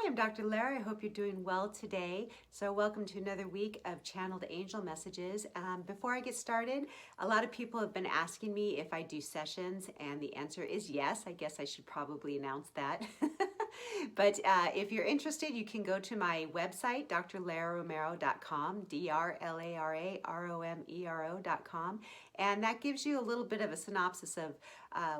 I'm Dr. Lara. I hope you're doing well today. So welcome to another week of Channeled Angel Messages. Before I get started, a lot of people have been asking me if I do sessions, and the answer is yes. I guess I should probably announce that. But if you're interested, you can go to my website, drlararomero.com, drlararomero.com, and that gives you a little bit of a synopsis of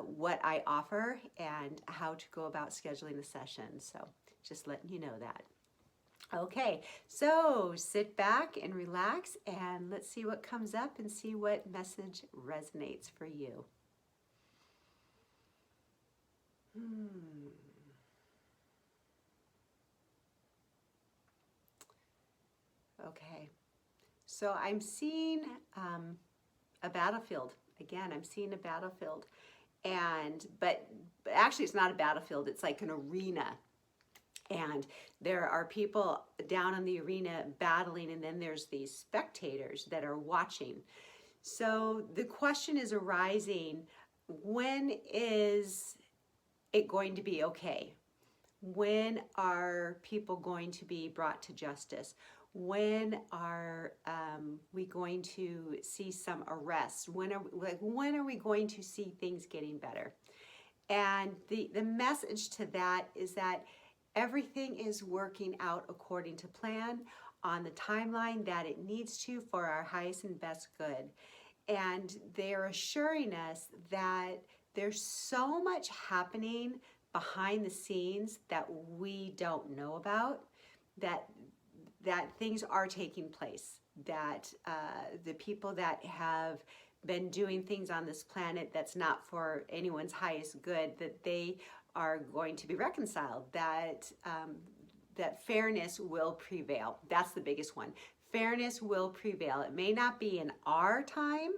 what I offer and how to go about scheduling the session. So just letting you know that. Okay, so sit back and relax, and let's see what comes up and see what message resonates for you. Okay, so I'm seeing a battlefield. Again, I'm seeing a battlefield, but actually it's not a battlefield, it's like an arena. And there are people down in the arena battling, and then there's these spectators that are watching. So the question is arising, when is it going to be okay? When are people going to be brought to justice? When are we going to see some arrests? When are we going to see things getting better? And the message to that is that everything is working out according to plan on the timeline that it needs to for our highest and best good. And they're assuring us that there's so much happening behind the scenes that we don't know about, that things are taking place, that the people that have been doing things on this planet that's not for anyone's highest good, that they are going to be reconciled, that fairness will prevail. That's the biggest one. Fairness will prevail. It may not be in our time,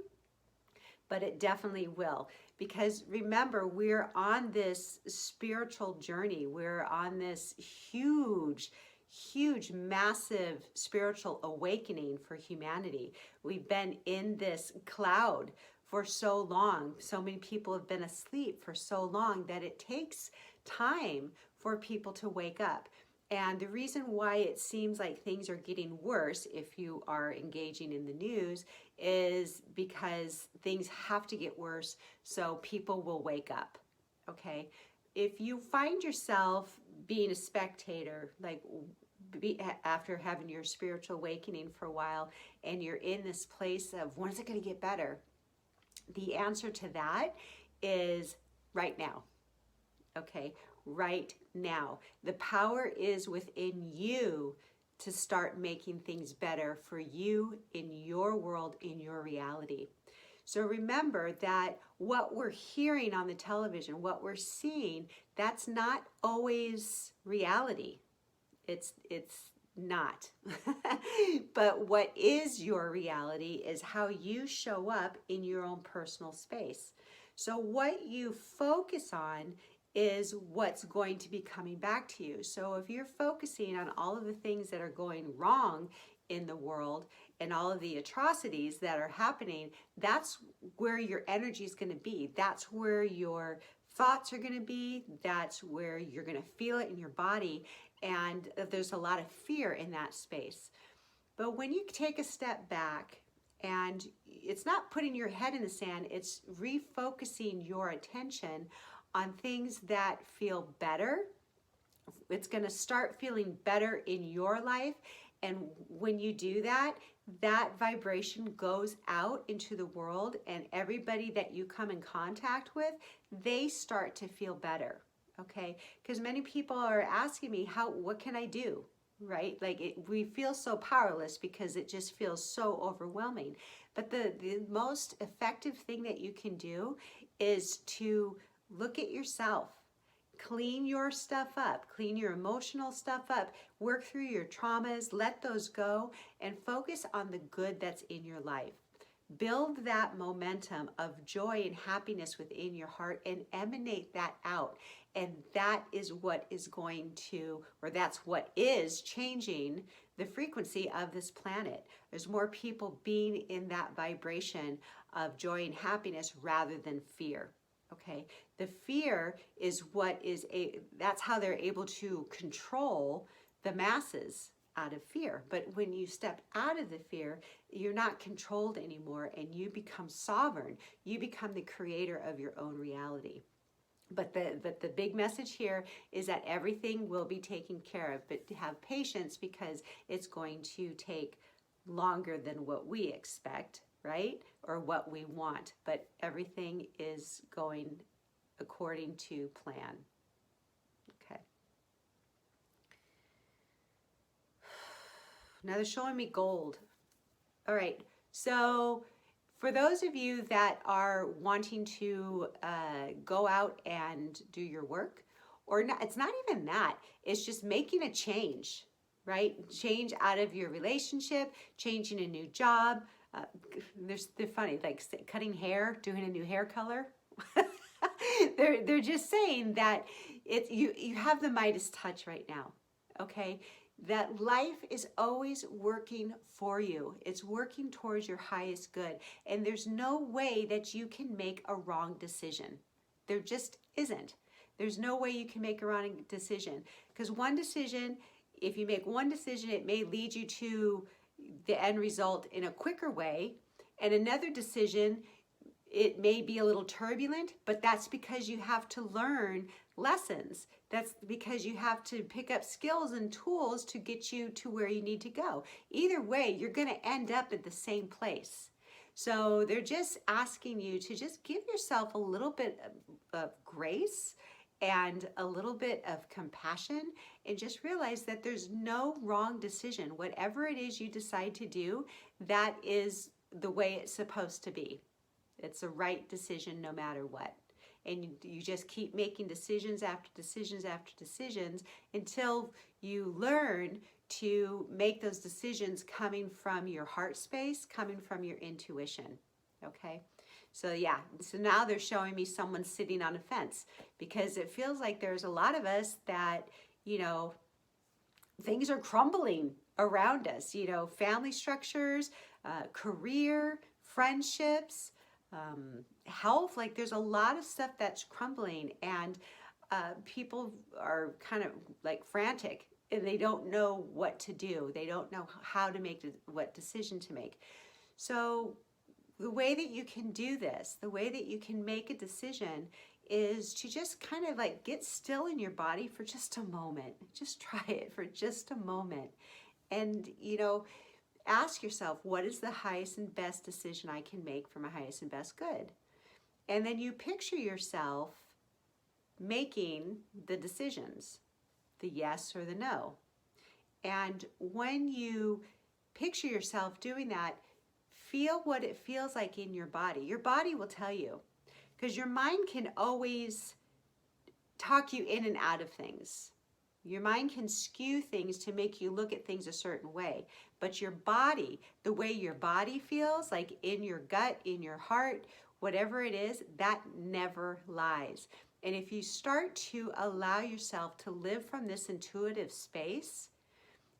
but it definitely will. Because remember, we're on this spiritual journey. We're on this huge, massive spiritual awakening for humanity. We've been in this cloud for so long. So many people have been asleep for so long that it takes time for people to wake up. And the reason why it seems like things are getting worse, if you are engaging in the news, is because things have to get worse so people will wake up, okay? If you find yourself being a spectator, like after having your spiritual awakening for a while, and you're in this place of, when is it going to get better? The answer to that is right now, okay? Right now. The power is within you to start making things better for you in your world, in your reality. So remember that what we're hearing on the television, what we're seeing, that's not always reality. It's not. But what is your reality is how you show up in your own personal space. So what you focus on is what's going to be coming back to you. So if you're focusing on all of the things that are going wrong in the world and all of the atrocities that are happening, that's where your energy is going to be. That's where your thoughts are going to be. That's where you're going to feel it in your body. And there's a lot of fear in that space. But when you take a step back, and it's not putting your head in the sand, it's refocusing your attention on things that feel better. It's going to start feeling better in your life. And when you do that, that vibration goes out into the world, and everybody that you come in contact with, they start to feel better. Okay, because many people are asking me, what can I do, right? Like we feel so powerless because it just feels so overwhelming. But the most effective thing that you can do is to look at yourself, clean your stuff up, clean your emotional stuff up, work through your traumas, let those go, and focus on the good that's in your life. Build that momentum of joy and happiness within your heart and emanate that out. And that is what is going to, or that's what is changing the frequency of this planet. There's more people being in that vibration of joy and happiness rather than fear. Okay, the fear is that's how they're able to control the masses out of fear. But when you step out of the fear, you're not controlled anymore and you become sovereign. You become the creator of your own reality. But the big message here is that everything will be taken care of, but have patience because it's going to take longer than what we expect, right? Or what we want, but everything is going according to plan. Okay. Now they're showing me gold. All right, so for those of you that are wanting to go out and do your work, or not, it's not even that, it's just making a change, right? Change out of your relationship, changing a new job. They're funny, like cutting hair, doing a new hair color. they're just saying that you have the Midas touch right now, okay? That life is always working for you. It's working towards your highest good. And there's no way that you can make a wrong decision. There just isn't. There's no way you can make a wrong decision. Because one decision, if you make one decision, it may lead you to the end result in a quicker way. And another decision, it may be a little turbulent, but that's because you have to learn lessons. That's because you have to pick up skills and tools to get you to where you need to go. Either way, you're going to end up at the same place. So they're just asking you to just give yourself a little bit of grace and a little bit of compassion, and just realize that there's no wrong decision. Whatever it is you decide to do, that is the way it's supposed to be. It's the right decision no matter what. And you just keep making decisions after decisions after decisions until you learn to make those decisions coming from your heart space, coming from your intuition. Okay? So yeah, so now they're showing me someone sitting on a fence, because it feels like there's a lot of us that, things are crumbling around us, family structures, career, friendships, health. Like there's a lot of stuff that's crumbling, and people are kind of like frantic and they don't know what to do. They don't know how to make what decision to make. So the way that you can do this, the way that you can make a decision, is to just kind of like get still in your body for just a moment. Just try it for just a moment. And, ask yourself, what is the highest and best decision I can make for my highest and best good? And then you picture yourself making the decisions, the yes or the no. And when you picture yourself doing that, feel what it feels like in your body. Your body will tell you, because your mind can always talk you in and out of things. Your mind can skew things to make you look at things a certain way. But your body, the way your body feels, like in your gut, in your heart, whatever it is, that never lies. And if you start to allow yourself to live from this intuitive space,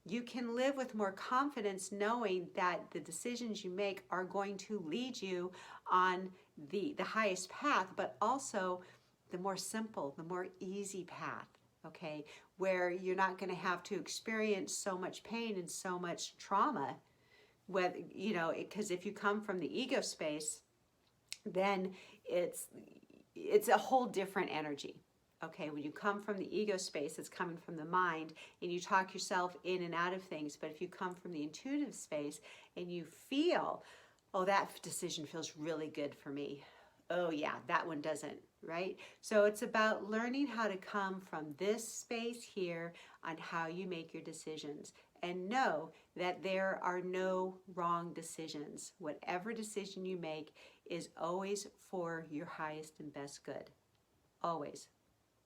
you can live with more confidence, knowing that the decisions you make are going to lead you on the highest path, but also the more simple, the more easy path, okay? Where you're not going to have to experience so much pain and so much trauma, whether, because if you come from the ego space, then it's a whole different energy. Okay, when you come from the ego space, it's coming from the mind, and you talk yourself in and out of things. But if you come from the intuitive space and you feel, oh, that decision feels really good for me. Oh yeah, that one doesn't, right? So it's about learning how to come from this space here on how you make your decisions, and know that there are no wrong decisions. Whatever decision you make is always for your highest and best good. Always.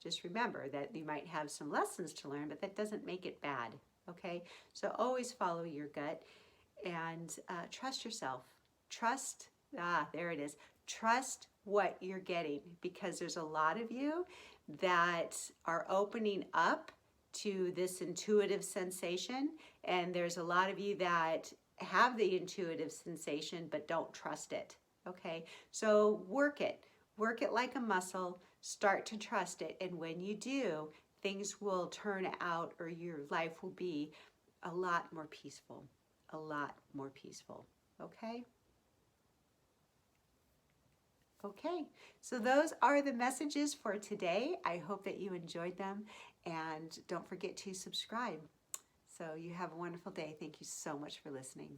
Just remember that you might have some lessons to learn, but that doesn't make it bad, okay? So always follow your gut and trust yourself. Trust, there it is. Trust what you're getting, because there's a lot of you that are opening up to this intuitive sensation, and there's a lot of you that have the intuitive sensation but don't trust it, okay? So work it. Work it like a muscle, start to trust it, and when you do, things will turn out, or your life will be a lot more peaceful, a lot more peaceful, okay? Okay, so those are the messages for today. I hope that you enjoyed them, and don't forget to subscribe. So you have a wonderful day. Thank you so much for listening.